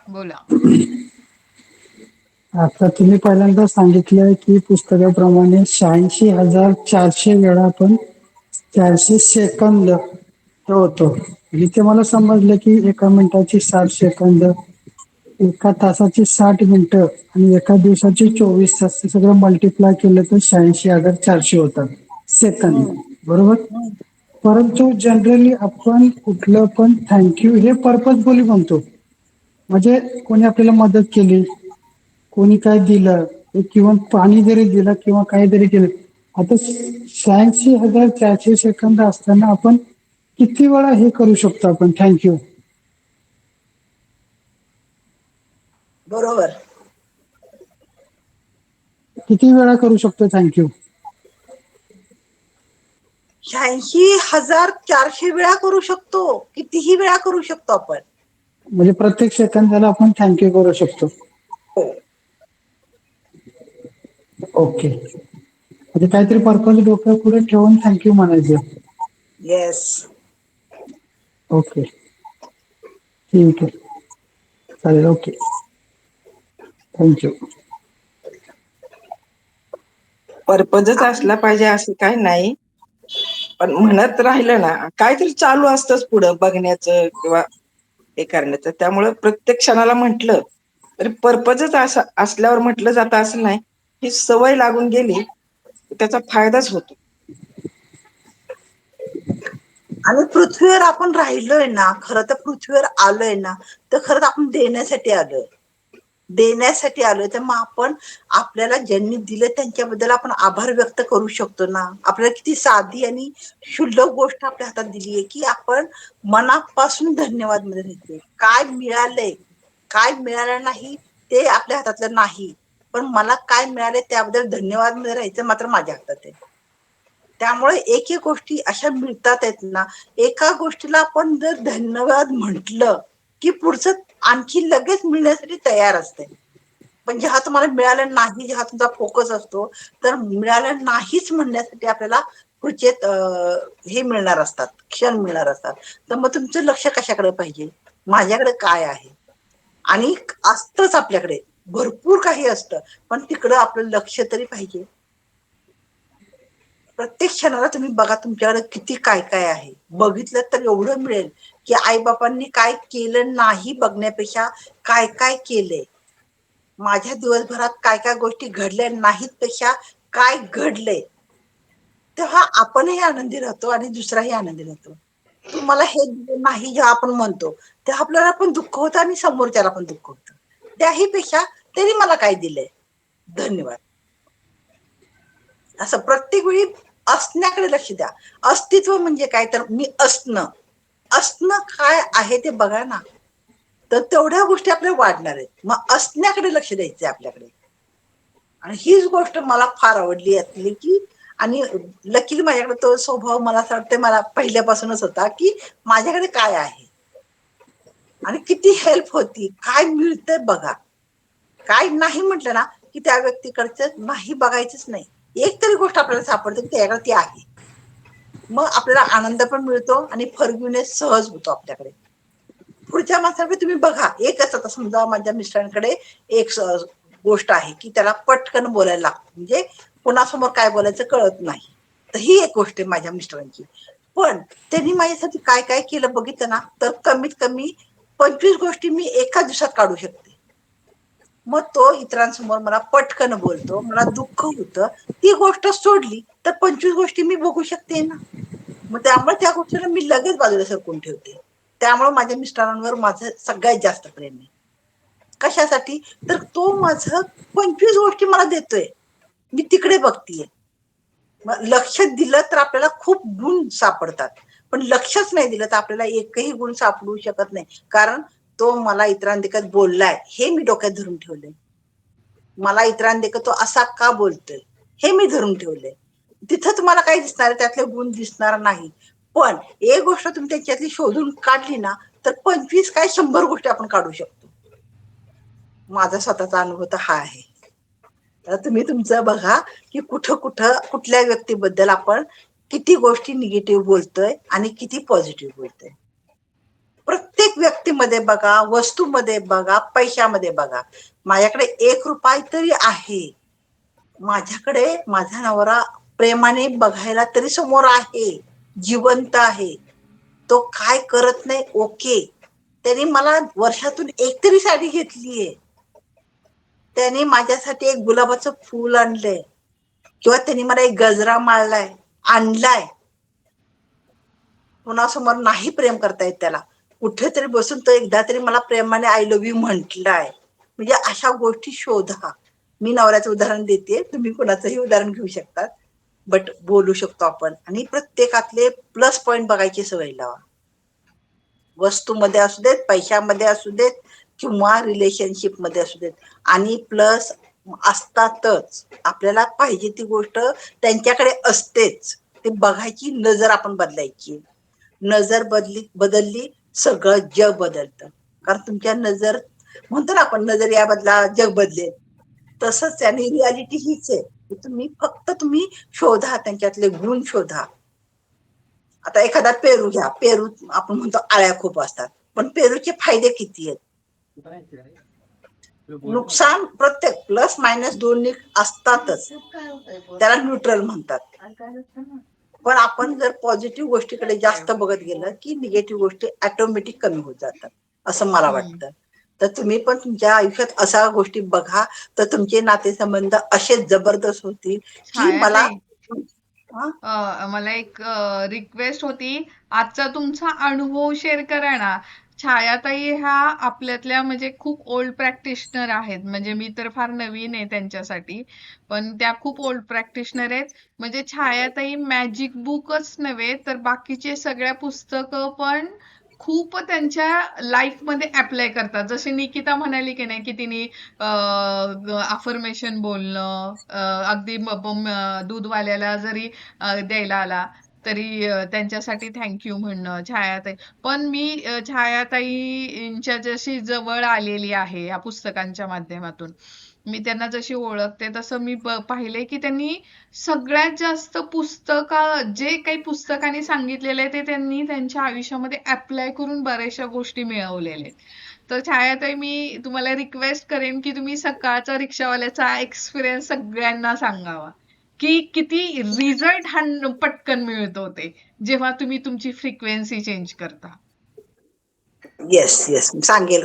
बोला. आता तुम्ही पहिल्यांदा सांगितलं की पुस्तकाप्रमाणे 86,400 वेळा आपण 400 सेकंद होतो. इथे मला समजलं की एका मिनिटाची 60 सेकंद, एका तासाची 60 मिनिटं आणि एका दिवसाची 24 तास, सगळं मल्टिप्लाय केलं तर 86,400 होतात सेकंद, बरोबर. परंतु जनरली आपण कुठलं पण थँक्यू हे पर्पजफुली म्हणतो. म्हणजे कोणी आपल्याला मदत केली, कोणी काय दिलं, किंवा पाणी जरी दिलं किंवा काही जरी केलं. आता 86,400 सेकंद असताना आपण किती वेळा हे करू शकतो आपण थँक्यू? बरोबर. किती वेळा करू शकतो थँक्यू? 86,400 वेळा करू शकतो. कितीही वेळा करू शकतो आपण. म्हणजे प्रत्येक सेकंदाला आपण थँक्यू करू शकतो. ओके, म्हणजे काहीतरी पर्पज डोक्यात पुढे ठेवून थँक्यू म्हणायचं. येस. ओके, ठीक आहे, चालेल, ओके, थँक्यू. पर्पजच असला पाहिजे असं काही नाही, पण म्हणत राहिलं ना काहीतरी चालू असतंच पुढं बघण्याचं किंवा हे करण्याचं. त्यामुळे प्रत्येक क्षणाला म्हटलं तरी पर्पजच असल्यावर म्हटलं जातं असं नाही. ही सवय लागून गेली त्याचा फायदाच होतो. आणि पृथ्वीवर आपण राहिलोय ना, खरं तर पृथ्वीवर आलोय ना, तर खरंच आपण देण्यासाठी आलोय. तर मग आपण आपल्याला ज्यांनी दिलं त्यांच्याबद्दल आपण आभार व्यक्त करू शकतो ना. आपल्याला किती साधी आणि क्षुल्लक गोष्ट आपल्या हातात दिली आहे की आपण मनापासून धन्यवाद मध्ये राहते. काय मिळालंय, काय मिळालं नाही ते आपल्या हातातलं नाही, पण मला काय मिळाले त्याबद्दल धन्यवाद मध्ये राहायचं मात्र माझ्या हातात आहे. त्यामुळे एक एक गोष्टी अशा मिळतात आहेत ना, एका गोष्टीला आपण जर धन्यवाद म्हटलं की पुढचं आणखी लगेच मिळण्यासाठी तयार असते. पण जेव्हा तुम्हाला मिळालं नाही, जेव्हा तुमचा फोकस असतो, तर मिळालं नाहीच म्हणण्यासाठी आपल्याला पुढचे हे मिळणार असतात, क्षण मिळणार असतात. तर मग तुमचं लक्ष कशाकडे पाहिजे, माझ्याकडे काय आहे. आणि असतंच आपल्याकडे भरपूर काही असतं, पण तिकडं आपलं लक्ष तरी पाहिजे. प्रत्येक क्षणाला तुम्ही बघा तुमच्याकडे किती काय काय आहे. बघितलं तर एवढं मिळेल की आईबापांनी काय केलं नाही बघण्यापेक्षा काय काय केलंय, माझ्या दिवसभरात काय काय गोष्टी घडल्या नाहीत पेक्षा काय घडलंय, तेव्हा आपणही आनंदी राहतो आणि दुसराही आनंदी राहतो. तुम्हाला हे दिलं नाही जेव्हा आपण म्हणतो तेव्हा आपल्याला पण दुःख होतं आणि समोरच्याला पण दुःख होतं. त्याही पेक्षा त्यांनी मला काय दिलंय, धन्यवाद. असं प्रत्येक वेळी असण्याकडे लक्ष द्या. अस्तित्व म्हणजे काय, तर मी असणं काय आहे ते बघा ना, तर तेवढ्या गोष्टी आपल्याला वाढणार आहेत. मग असण्याकडे लक्ष द्यायचंय आपल्याकडे. आणि हीच गोष्ट मला फार आवडली यातली की, आणि लकीली माझ्याकडे तो स्वभाव मला असं वाटतं मला पहिल्यापासूनच होता की माझ्याकडे काय आहे आणि किती हेल्प होती, काय मिळतंय बघा. काय नाही म्हटलं ना की त्या व्यक्तीकडचं नाही बघायचंच नाही. एक तरी गोष्ट आपल्याला सापडते की त्याच्याकडे ती आहे. मग आपल्याला आनंद पण मिळतो आणि फॉरगिव्हनेस सहज होतो आपल्याकडे. पुढच्या माणसाकडे तुम्ही बघा, एकच आता समजा माझ्या मिस्टरांकडे एक गोष्ट आहे की त्याला पटकन बोलायला लागतं, म्हणजे कोणासमोर काय बोलायचं कळत नाही. तर ही एक गोष्ट आहे माझ्या मिस्टरांची. पण त्यांनी माझ्यासाठी काय काय केलं बघितलं ना, तर कमीत कमी 25 गोष्टी मी एका दिवसात काढू शकते. मग तो इतरांसमोर मला पटकन बोलतो, मला दुःख होतं, ती गोष्ट सोडली तर 25 गोष्टी मी बघू शकते ना. मग त्यामुळे त्या गोष्टीला मी लगेच बाजूला सरकून ठेवते. त्यामुळे माझ्या मिस्टरांवर माझं सगळ्यात जास्त प्रेम आहे. कशासाठी, तर तो माझं 25 गोष्टी मला देतोय, मी तिकडे बघतीये. मग लक्ष दिलं तर आपल्याला खूप गुण सापडतात, पण लक्षच नाही दिलं तर आपल्याला एकही गुण सापडू शकत नाही. कारण तो मला इतरांदेखत बोललाय हे मी डोक्यात धरून ठेवलंय, मला इतरांदेखत तो असा का बोलतोय हे मी धरून ठेवलंय. तिथं तुम्हाला काय दिसणार, त्यातले गुण दिसणार नाही. पण एक गोष्ट तुम्ही त्याच्यातली शोधून काढली ना, तर 25 काय 100 गोष्टी आपण काढू शकतो. माझा स्वतःचा अनुभव तर हा आहे. तर तुम्ही तुमचं बघा की कुठं कुठं कुठल्या व्यक्तीबद्दल आपण किती गोष्टी निगेटिव्ह बोलतोय आणि किती पॉझिटिव्ह बोलतोय. प्रत्येक व्यक्तीमध्ये बघा, वस्तूमध्ये बघा, पैशामध्ये बघा. माझ्याकडे 1 रुपया तरी आहे, माझ्याकडे माझा नवरा प्रेमाने बघायला तरी समोर आहे, जिवंत आहे, तो काय करत नाही, ओके. त्यांनी मला वर्षातून एक तरी साडी घेतलीये, त्याने माझ्यासाठी एक गुलाबाचं फूल आणलंय किंवा त्यांनी मला एक गजरा माळलाय आणलाय. कुणासमोर नाही प्रेम करता येत त्याला, कुठेतरी बसून तो एकदा तरी मला प्रेमाने आय लव्ह यू म्हटलाय. म्हणजे अशा गोष्टी शोधा. मी नवऱ्याचं उदाहरण देते, तुम्ही कुणाचंही उदाहरण घेऊ शकतात, बट बोलू शकतो आपण. आणि प्रत्येकातले प्लस पॉइंट बघायची सवय लावा. वस्तूमध्ये असू देत, पैशामध्ये असू देत किंवा रिलेशनशिप मध्ये असू देत. आणि प्लस असतातच, आपल्याला पाहिजे ती गोष्ट त्यांच्याकडे असतेच. ते बघायची नजर आपण बदलायची. नजर बदलली सगळं जग बदलतं. कारण तुमच्या नजर म्हणतो ना आपण, नजर या बदला जग बदलेल, तसंच आणि रियालिटी हीच आहे. तुम्ही फक्त शोधा, त्यांच्यातले गुण शोधा. आता एखादा पेरू घ्या, पेरू आपण म्हणतो आळ्या खूप असतात, पण पेरूचे फायदे किती आहेत? नुकसान प्रत्येक प्लस मायनस दोन्ही असतातच, त्याला न्यूट्रल म्हणतात. पण आपण जर पॉझिटिव्ह गोष्टीकडे जास्त बघत गेलं की निगेटिव्ह गोष्टी ऑटोमॅटिक कमी होत जातात असं मला वाटतं. तर तुम्ही पण तुमच्या आयुष्यात अशा गोष्टी बघा, तर तुमचे नातेसंबंध असे जबरदस्त होतील की मला छायाताई, हा? मला एक रिक्वेस्ट होती. आजचा तुमचा अनुभव शेअर करा ना. छायाताई ह्या आपल्यातल्या म्हणजे खूप ओल्ड प्रॅक्टिशनर आहेत. म्हणजे मी तर फार नवीन आहे त्यांच्यासाठी, पण त्या खूप ओल्ड प्रॅक्टिशनर आहेत. म्हणजे छायाताई मॅजिक बुकच नव्हे तर बाकीचे सगळ्या पुस्तकं पण खूप त्यांच्या लाईफ मध्ये अप्लाय करतात. जशी निकिता म्हणाली की नाही की तिने अफर्मेशन बोलणं, अगदी दूधवाल्याला जरी द्यायला आला तरी त्यांच्यासाठी थँक्यू म्हणणं. छायाताई पण मी छायाताईंच्या जशी जवळ आलेली आहे या पुस्तकांच्या माध्यमातून, मी त्यांना जशी ओळखते तसं मी पाहिले की त्यांनी सगळ्यात जास्त जे काही पुस्तकांनी सांगितलेलं आहे ते त्यांनी त्यांच्या आयुष्यामध्ये अप्लाय करून बऱ्याचशा गोष्टी मिळवलेल्या आहेत. तर छायाताई, मी तुम्हाला रिक्वेस्ट करेन की तुम्ही सकाळचा रिक्षावाल्याचा एक्सपिरियन्स सगळ्यांना सांगावा की किती रिझल्ट हा पटकन मिळतो ते, जेव्हा तुम्ही तुमची फ्रिक्वेन्सी चेंज करता. येस येस सांगेल.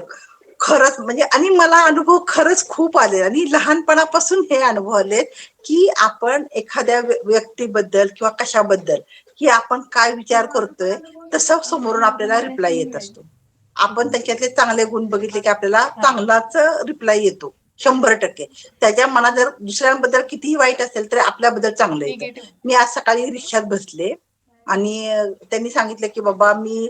खरंच म्हणजे आणि मला अनुभव खरंच खूप आले आणि लहानपणापासून हे अनुभव आले की आपण एखाद्या व्यक्तीबद्दल किंवा कशाबद्दल की आपण काय विचार करतोय तसं समोरून आपल्याला रिप्लाय येत असतो. आपण त्याच्यातले चांगले गुण बघितले की आपल्याला चांगलाच रिप्लाय येतो 100%. त्याच्या मनात जर दुसऱ्यांबद्दल कितीही वाईट असेल तरी आपल्याबद्दल चांगलं येतं. निगेटिव्ह. मी आज सकाळी रिक्षात बसले आणि त्यांनी सांगितलं की बाबा मी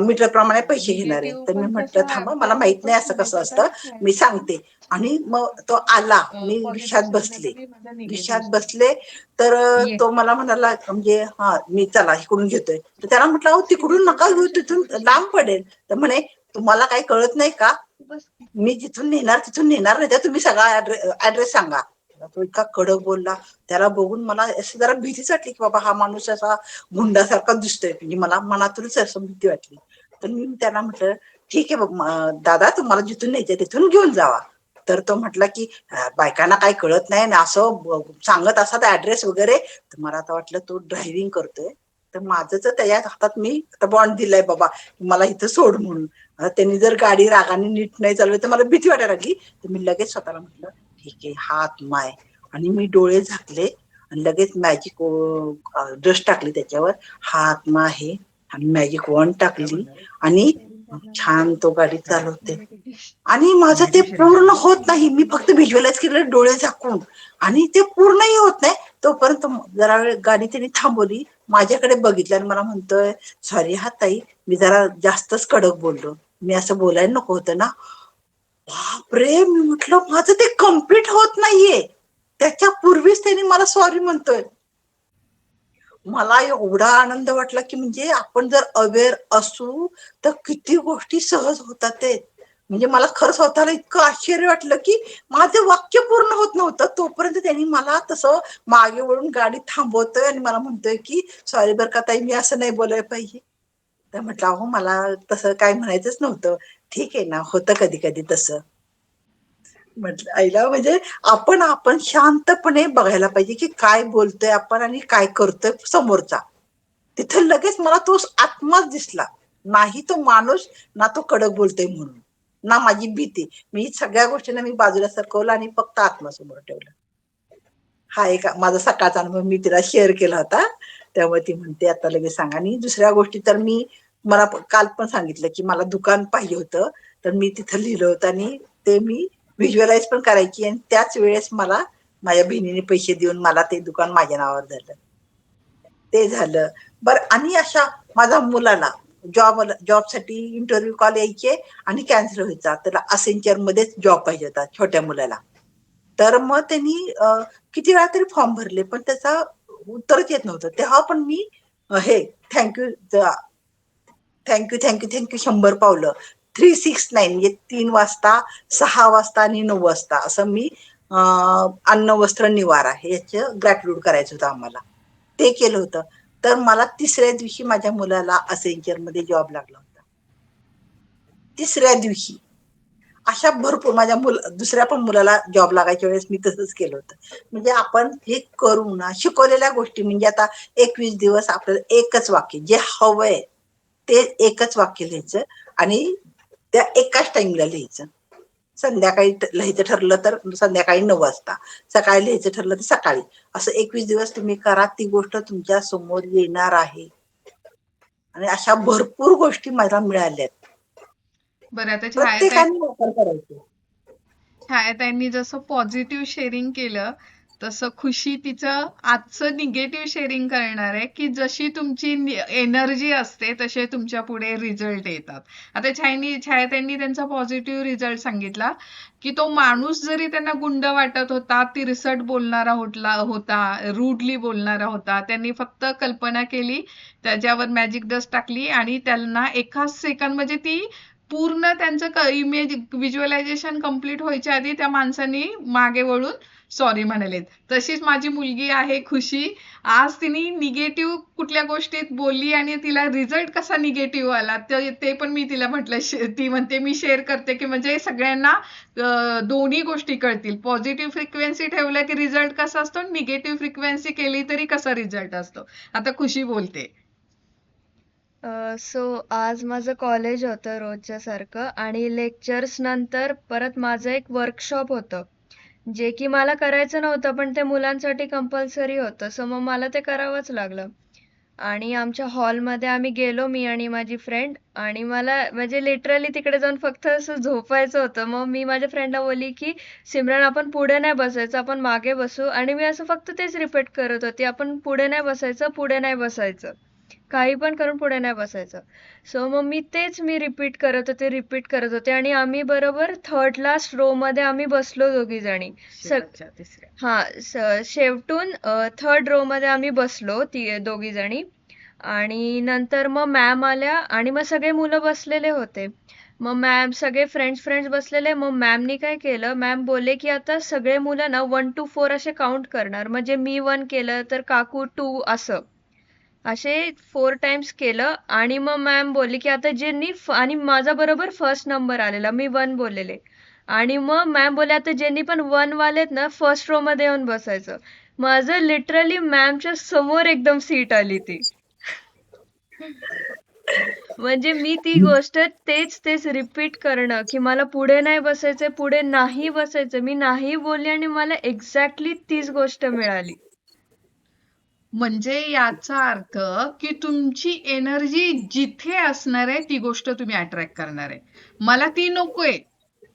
मीटर प्रमाणे पैसे घेणार आहे. निगेटिव्ह तर मी पण म्हटलं कसं थांबा, मला ऍब्झॉर्ब माहित होतं नाही असं कसं असतं, मी सांगते. आणि मग तो आला, मी रिक्षात पॉझिटिव्ह बसले. सांगण्यासाठी माझा रिक्षात निगेटिव्ह. बसले तर ये. तो मला म्हणाला म्हणजे हा मी चला इकडून घेतोय. तर त्याला म्हटलं अहो तिकडून नका घेऊ, तिथून लांब पडेल. तर म्हणे तुम्हाला काही कळत नाही का, मी जिथून नेणार नाही, तर तुम्ही सगळा ऍड्रेस सांगा. तो इतका कडक बोलला. त्याला बघून मला असं जरा भीतीच वाटली की बाबा हा माणूस असा गुंडासारखा दिसतोय, म्हणजे मला मनातूनच असं भीती वाटली. तर मी त्याला म्हटलं ठीक आहे दादा, तुम्हाला जिथून न्यायचं तिथून घेऊन जावा. तर तो म्हटला की बायकांना काही कळत नाही ना असं सांगत असतात ऍड्रेस वगैरे. तर मला आता वाटलं तो ड्रायव्हिंग करतोय, तर माझं तर त्याच्या हातात मी आता बॉन्ड दिलाय बाबा मला इथं सोड म्हणून. आता त्यांनी जर गाडी रागाने नीट नाही चालवली तर मला भीती वाटायला लागली. तर मी लगेच स्वतःला म्हटलं ठीक आहे हा आत्मा आहे, आणि मी डोळे झाकले आणि लगेच मॅजिक डस्ट टाकली त्याच्यावर, हा आत्मा आहे, आणि मॅजिक वॉन्ड टाकली आणि छान तो गाडी चालवते. आणि माझं ते पूर्ण होत नाही, मी फक्त व्हिज्युअलाइज केलं डोळे झाकून, आणि ते पूर्णही होत नाही तोपर्यंत जरा वेळ गाडी त्यांनी थांबवली, माझ्याकडे बघितलं आणि मला म्हणतोय सॉरी हा ताई, मी जरा जास्तच कडक बोललो, मी असं बोलायला नको होतं ना. बापरे, मी म्हटलं माझं ते कम्प्लीट होत नाहीये, त्याच्या पूर्वीच त्यांनी मला सॉरी म्हणतोय. मला एवढा आनंद वाटला की म्हणजे आपण जर अवेअर असू तर किती गोष्टी सहज होतात ते. म्हणजे मला खरं स्वतःला इतकं आश्चर्य वाटलं की माझं वाक्य पूर्ण होत नव्हतं तोपर्यंत त्यांनी मला तसं मागे वळून गाडी थांबवतोय आणि मला म्हणतोय की सॉरी बरं का ताई, मी असं नाही बोलायला पाहिजे. तर म्हटलं अहो मला तसं काय म्हणायचंच नव्हतं. ठीक आहे ना, होतं कधी कधी तसं. म्हटलं आईला म्हणजे आपण शांतपणे बघायला पाहिजे की काय बोलतोय आपण आणि काय करतोय समोरचा. तिथे लगेच मला तो आत्माच दिसला, नाही तो माणूस, ना तो कडक बोलतोय म्हणून, ना माझी भीती. मी सगळ्या गोष्टींना मी बाजूला सरकवलं आणि फक्त आत्मासमोर ठेवलं. हा एक माझा सकाळचा अनुभव मी तिला शेअर केला होता. त्यामुळे ती म्हणते आता लगेच सांगा. आणि दुसऱ्या गोष्टी तर मी मला काल पण सांगितलं की मला दुकान पाहिजे होतं, तर मी तिथं लिहिलं होतं आणि ते मी व्हिज्युअलाइज पण करायची, आणि त्याच वेळेस मला माझ्या बहिणीने पैसे देऊन मला ते दुकान माझ्या नावावर झालं. ते झालं बरं. आणि अशा माझ्या मुलाला जॉबसाठी इंटरव्ह्यू कॉल यायचे आणि कॅन्सल व्हायचा, त्याला असेंचर मध्येच जॉब पाहिजे होता छोट्या मुलाला. तर मग त्यांनी किती वेळा तरी फॉर्म भरले पण त्याचा उत्तरच येत नव्हतं. तेव्हा पण मी हे थँक्यू थँक्यू थँक्यू थँक्यू 100 पावलं 369 म्हणजे 3 वाजता, 6 वाजता आणि 9 वाजता असं मी अन्न वस्त्र निवारा हे याचं ग्रॅटिट्यूड करायचं होतं आम्हाला. ते केलं होतं. तर मला तिसऱ्या दिवशी माझ्या मुलाला असेंचर मध्ये जॉब लागला होता. तिसऱ्या दिवशी. अशा भरपूर माझ्या दुसऱ्या पण मुलाला जॉब लागायच्या वेळेस मी तसंच केलं होतं. म्हणजे आपण हे करू ना, शिकवलेल्या गोष्टी म्हणजे आता 21 दिवस आपल्याला एकच वाक्य जे हवंय ते एकच वाक्य लिहायचं आणि त्या एकाच टाइमला लिहायचं. संध्याकाळी लिहायचं ठरलं तर संध्याकाळी 9 वाजता, सकाळी लिहायचं ठरलं तर सकाळी. असं 21 दिवस तुम्ही करा, ती गोष्ट तुमच्या समोर येणार आहे. आणि अशा भरपूर गोष्टी मला मिळाल्यात. बरं आता प्रत्येकाने वापर करायचा. छायाताईंनी जसं पॉझिटिव्ह शेअरिंग केलं तसं खुशी तिचं आजचं निगेटिव्ह शेअरिंग करणार आहे की जशी तुमची एनर्जी असते तसे तुमच्या पुढे रिझल्ट येतात. आता छायाताईंनी त्यांचा पॉझिटिव्ह रिझल्ट सांगितला की तो माणूस जरी त्यांना गुंड वाटत होता, तिरसट बोलणारा होता, रूडली बोलणारा होता, त्यांनी फक्त कल्पना केली, त्याच्यावर मॅजिक डस्ट टाकली आणि त्यांना एकाच सेकंद म्हणजे ती पूर्ण त्यांचं इमेज व्हिज्युअलायझेशन कम्प्लीट व्हायच्या आधी त्या माणसांनी मागे वळून सॉरी म्हणालेत. तशीच माझी मुलगी आहे खुशी, आज तिने निगेटिव्ह कुठल्या गोष्टीत बोलली आणि तिला रिझल्ट कसा निगेटिव्ह आला ते पण मी तिला म्हटलं. ती म्हणते मी शेअर करते की म्हणजे सगळ्यांना दोन्ही गोष्टी कळतील. पॉझिटिव्ह फ्रिक्वेन्सी ठेवलं की रिझल्ट कसा असतो, निगेटिव्ह फ्रिक्वेन्सी केली तरी कसा रिझल्ट असतो. आता खुशी बोलते. सो आज माझं कॉलेज होतं रोजच्या सारखं आणि लेक्चर्स नंतर परत माझं एक वर्कशॉप होतं जे की मला करायचं नव्हतं पण ते मुलांसाठी कंपल्सरी होतं. सो मग मला ते करावंच लागलं आणि आमच्या हॉलमध्ये आम्ही गेलो, मी आणि माझी फ्रेंड, आणि मला म्हणजे लिटरली तिकडे जाऊन फक्त असं झोपायचं होतं. मग मी माझ्या फ्रेंडला बोलली की सिमरन आपण पुढे नाही बसायचं, आपण मागे बसू. आणि मी असं फक्त तेच रिपीट करत होती, आपण पुढे नाही बसायचं, पुढे नाही बसायचं, काही पण करून पुढे नाही बसायचं. सो मग मी रिपीट करत होते आणि आम्ही बरोबर थर्ड लास्ट रो मध्ये आम्ही बसलो दोघी जणी. शेवटून थर्ड रो मध्ये आम्ही बसलो ती दोघी जणी आणि नंतर मग मॅम आल्या आणि मग सगळे मुलं बसलेले होते. मग मॅम सगळे फ्रेंड्स बसलेले. मग मॅमनी काय केलं, मॅम बोलले की आता सगळे मुलं ना 1 to 4 असे काउंट करणार, म्हणजे मी 1 केलं तर काकू 2 असं, असे 4 टाइम्स केलं. आणि मग मॅम बोलली की आता ज्यांनी आणि माझा बरोबर फर्स्ट नंबर आलेला, मी 1 बोललेले. आणि मग मॅम बोलले आता ज्यांनी पण 1 वालेत ना फर्स्ट रो मध्ये येऊन बसायचं. माझं लिटरली मॅमच्या समोर एकदम सीट आली ती. म्हणजे मी ती गोष्ट तेच रिपीट करणं की मला पुढे नाही बसायचं, पुढे नाही बसायचं, मी नाही बोलली आणि मला एक्झॅक्टली तीच गोष्ट मिळाली. म्हणजे याचा अर्थ की तुमची एनर्जी जिथे असणार आहे ती गोष्ट तुम्ही अट्रॅक्ट करणार आहे. मला ती नकोय,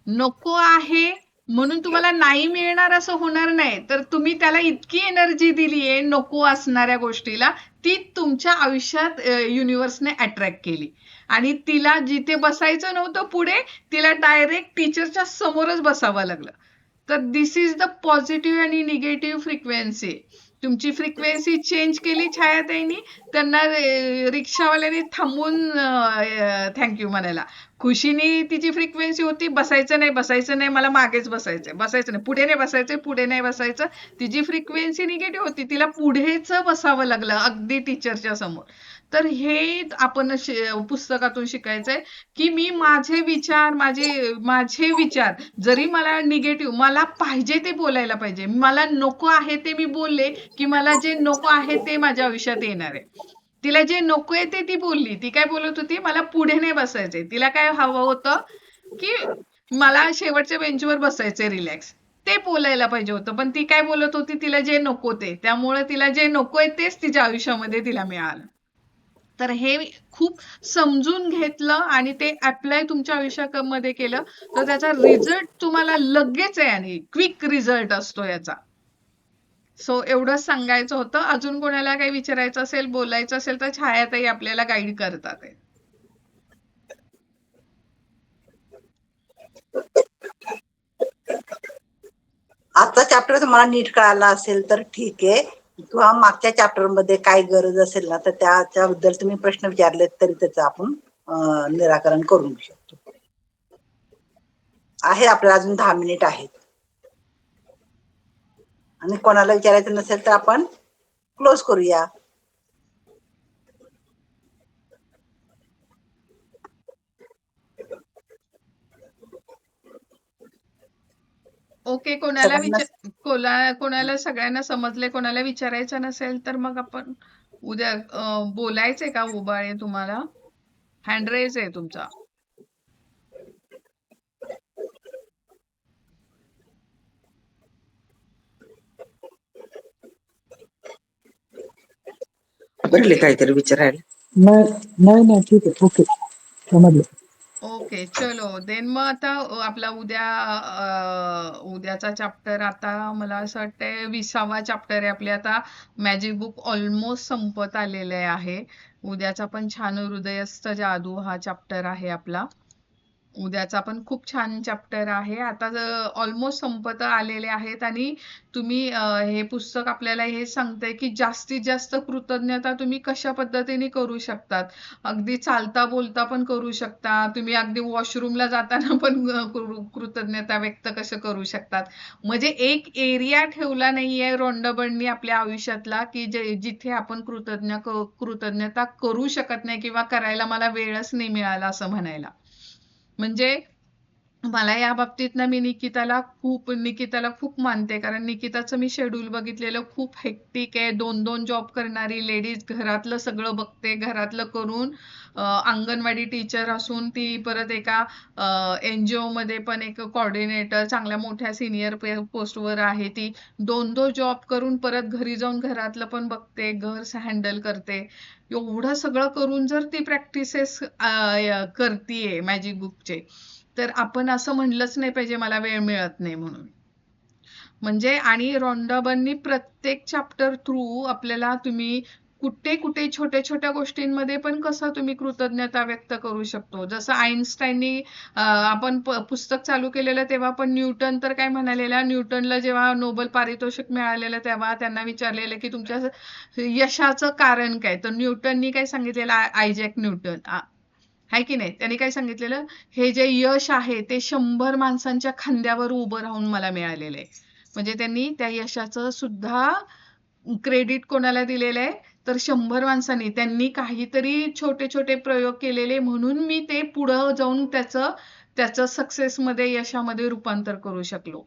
नको आहे म्हणून तुम्हाला नाही मिळणार असं होणार नाही. तर तुम्ही त्याला इतकी एनर्जी दिलीये नको असणाऱ्या गोष्टीला, ती तुमच्या आयुष्यात युनिव्हर्सने अट्रॅक्ट केली आणि तिला जिथे बसायचं नव्हतं पुढे, तिला डायरेक्ट टीचरच्या समोरच बसावं लागलं. तर दिस इज द पॉझिटिव्ह आणि निगेटिव्ह फ्रिक्वेन्सी. तुमची फ्रिक्वेन्सी चेंज केली छायाताईंनी, त्यांना रिक्षावाल्याने थांबून थँक्यू म्हणायला. खुशीनी तिची फ्रिक्वेन्सी होती बसायचं नाही, मला मागेच बसायचं नाही, पुढे नाही बसायचं. तिची फ्रिक्वेन्सी निगेटिव्ह होती, तिला पुढेच बसावं लागलं अगदी टीचरच्या समोर. तर हे आपण पुस्तकातून शिकायचंय की मी माझे विचार जरी मला निगेटिव्ह, मला पाहिजे ते बोलायला पाहिजे. मला नको आहे ते मी बोलले की मला जे नको आहे ते माझ्या आयुष्यात येणार आहे. तिला जे नको आहे ते ती बोलली. ती काय बोलत होती, मला पुढे नाही बसायचंय, तिला काय हवं होतं की मला शेवटच्या बेंचवर बसायचंय रिलॅक्स, ते बोलायला पाहिजे होतं. पण ती काय बोलत होती, तिला जे नको ते, त्यामुळे तिला जे नकोय तेच तिच्या आयुष्यामध्ये तिला मिळालं. तर हे खूप समजून घेतलं आणि ते अप्लाय तुमच्या आयुष्यामध्ये केलं तर त्याचा रिझल्ट तुम्हाला लगेच आहे आणि क्विक रिझल्ट असतो याचा. सो एवढंच सांगायचं होतं. अजून कोणाला काही विचारायचं असेल, बोलायचं असेल तर छायाताई आपल्याला गाईड करतात आहे. आता चॅप्टर तुम्हाला नीट कळाला असेल तर ठीक आहे, किंवा मागच्या चॅप्टर मध्ये काय गरज असेल ना तर त्याबद्दल तुम्ही प्रश्न विचारले तरी त्याचं आपण निराकरण करू शकतो. आहे आपल्याला अजून 10 मिनिट आहेत आणि कोणाला विचारायचं नसेल तर आपण क्लोज करूया. ओके. सगळ्यांना कोणाला सगळ्यांना समजले, कोणाला विचारायचं नसेल तर मग आपण उद्या बोलायचंय का उबाळे तुम्हाला? हँड रेज आहे तुमचा. पडले ओके. काहीतरी विचारायला. नाही नाही नाही, ठीक आहे, ओके, समजलं. ओके, चलो देन मग आता आपला उद्याचा चॅप्टर आता मला असं वाटतंय 20वा चॅप्टर आहे आपले. आता मॅजिक बुक ऑलमोस्ट संपत आलेले आहे. उद्याचा पण छान हृदयस्थ जादू हा चॅप्टर आहे आपला. उद्याचा पण खूप छान चॅप्टर आहे. आता ऑलमोस्ट संपत आलेले आहेत आणि तुम्ही हे पुस्तक आपल्याला हे सांगतंय की जास्तीत जास्त कृतज्ञता तुम्ही कशा पद्धतीने करू शकतात. अगदी चालता बोलता पण करू शकता. तुम्ही अगदी वॉशरूमला जाताना पण कृतज्ञता व्यक्त कसं करू शकतात. म्हणजे एक एरिया ठेवला नाहीये रोंडबडनी आपल्या आयुष्यातला की जिथे आपण कृतज्ञता करू शकत नाही किंवा करायला मला वेळच नाही मिळाला असं म्हणायला. म्हणजे मला या बाबतीत ना मी निकिताला खूप मानते, कारण निकिताचं मी शेड्यूल बघितलेलं खूप हेक्टिक आहे. 2-2 जॉब करणारी लेडीज, घरातलं सगळं बघते, घरातलं करून अंगणवाडी टीचर असून ती परत एका NGO मध्ये पण एक कोऑर्डिनेटर चांगल्या मोठ्या सिनियर पोस्टवर आहे. ती 2-2 जॉब करून परत घरी जाऊन घरातलं पण बघते, घर हँडल करते. एवढं सगळं करून जर ती प्रॅक्टिसेस करतीये मॅजिक बुकचे, तर आपण असं म्हणलंच नाही पाहिजे मला वेळ मिळत नाही म्हणून. म्हणजे आणि रॉन्डाबर्नी प्रत्येक चॅप्टर थ्रू आपल्याला तुम्ही कुठे कुठे छोट्या छोट्या गोष्टींमध्ये पण कसं तुम्ही कृतज्ञता व्यक्त करू शकतो. जसं आईन्स्टाईननी आपण पुस्तक चालू केलेलं तेव्हा पण न्यूटन तर काय म्हणालेला, न्यूटनला जेव्हा नोबेल पारितोषिक मिळालेलं तेव्हा त्यांना विचारलेलं की तुमच्या यशाचं कारण काय, तर न्यूटननी काय सांगितलेलं, आयझॅक न्यूटन आहे की नाही, त्यांनी काय सांगितलेलं, हे जे यश आहे ते 100 माणसांच्या खांद्यावर उभं राहून मला मिळालेलं आहे. म्हणजे त्यांनी त्या यशाचं सुद्धा क्रेडिट कोणाला दिलेलं आहे, तर 100 माणसांनी. त्यांनी काहीतरी छोटे छोटे प्रयोग केलेले म्हणून मी ते पुढं जाऊन त्याचं सक्सेसमध्ये, यशामध्ये रूपांतर करू शकलो.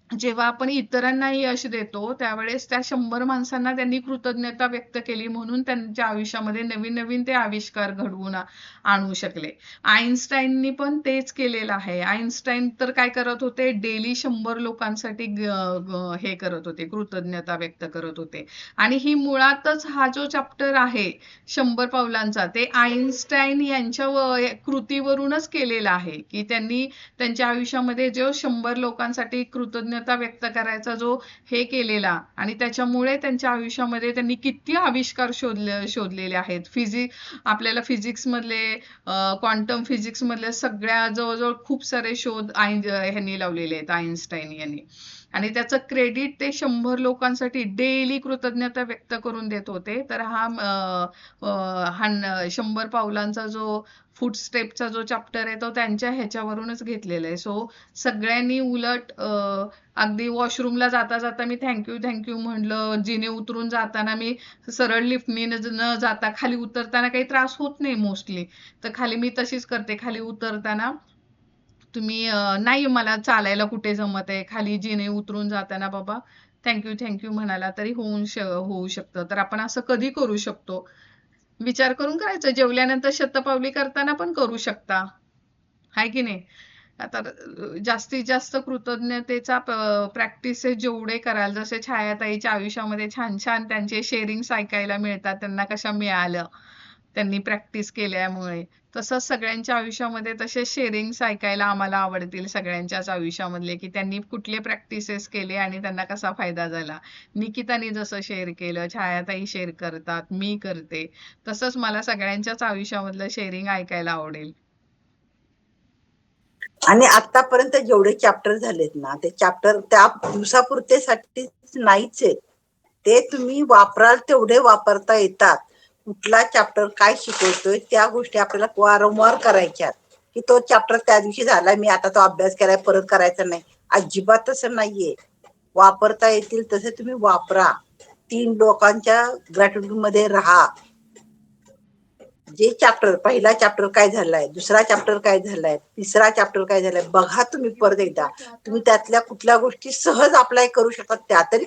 जेव्हा आपण इतरांना यश देतो त्यावेळेस त्या 100 माणसांना त्यांनी कृतज्ञता व्यक्त केली म्हणून त्यांच्या आयुष्यामध्ये नवीन नवीन ते आविष्कार घडवून आणू शकले. आईन्स्टाईननी पण तेच केलेलं आहे. आईन्स्टाईन तर काय करत होते, डेली 100 लोकांसाठी हे करत होते, कृतज्ञता व्यक्त करत होते. आणि ही मुळातच हा जो चॅप्टर आहे 100 पावलांचा, ते आईन्स्टाईन यांच्या कृतीवरूनच केलेला आहे की त्यांनी त्यांच्या आयुष्यामध्ये जो 100 लोकांसाठी कृतज्ञता व्यक्त करायचा जो हे केलेला, आणि त्याच्यामुळे त्यांच्या आयुष्यामध्ये त्यांनी किती आविष्कार शोधलेले आहेत. आपल्याला फिजिक्स मधले, क्वांटम फिजिक्स मधले सगळ्या जवळजवळ खूप सारे शोध ह्यांनी लावलेले आहेत, आईन्स्टाईन यांनी. आणि त्याचं क्रेडिट ते 100 लोकांसाठी डेली कृतज्ञता व्यक्त करून देत होते. तर हा 100 पावलांचा जो फुटस्टेपचा जो चॅप्टर आहे तो त्यांच्या ह्याच्यावरूनच घेतलेला आहे. सो सगळ्यांनी उलट अगदी वॉशरूमला जाता जाता मी थँक्यू म्हणलं, जिने उतरून जाताना मी सरळ लिफ्टनी न जाता खाली उतरताना काही त्रास होत नाही मोस्टली, तर खाली मी तशीच करते. खाली उतरताना तुम्ही नाही मला चालायला कुठे जमत आहे, खाली जिने उतरून जाताना बाबा थँक्यू म्हणाला तरी होऊ शकतं. तर आपण असं कधी करू शकतो, विचार करून करायचं. जेवल्यानंतर शतपावली करताना पण करू शकता, हाय की नाही. आता जास्तीत जास्त कृतज्ञतेचा प्रॅक्टिसेस जेवढे कराल, जसे छायाताईच्या आयुष्यामध्ये छान छान त्यांचे शेअरिंग्स ऐकायला मिळतात, त्यांना कशा मिळालं त्यांनी प्रॅक्टिस केल्यामुळे, तसंच सगळ्यांच्या आयुष्यामध्ये तसे शेअरिंग्स ऐकायला आम्हाला आवडतील सगळ्यांच्याच आयुष्यामधले, की त्यांनी कुठले प्रॅक्टिसेस केले आणि त्यांना कसा फायदा झाला. निकिताने जसं शेअर केलं, छायाताई शेअर करतात, मी करते, तसंच मला सगळ्यांच्याच आयुष्यामधलं शेअरिंग ऐकायला आवडेल. आणि आतापर्यंत जेवढे चॅप्टर झालेत ना, ते चॅप्टर त्या दिवसापुरतेसाठीच नाहीच आहे. ते तुम्ही वापराल तेवढे वापरता येतात. कुठला चॅप्टर काय शिकवतोय त्या गोष्टी आपल्याला वारंवार करायच्या, की तो चॅप्टर त्या दिवशी झाला, मी आता तो अभ्यास केलाय परत करायचा नाही, अजिबात तसं नाहीये. वापरता येतील तसे तुम्ही वापरा. 3 लोकांच्या ग्रॅटिट्यूड मध्ये राहा. जे चॅप्टर पहिला चॅप्टर काय झालाय, दुसरा चॅप्टर काय झालाय, तिसरा चॅप्टर काय झालाय बघा तुम्ही परत एकदा. तुम्ही त्यातल्या कुठल्या गोष्टी सहज अप्लाय करू शकता त्या तरी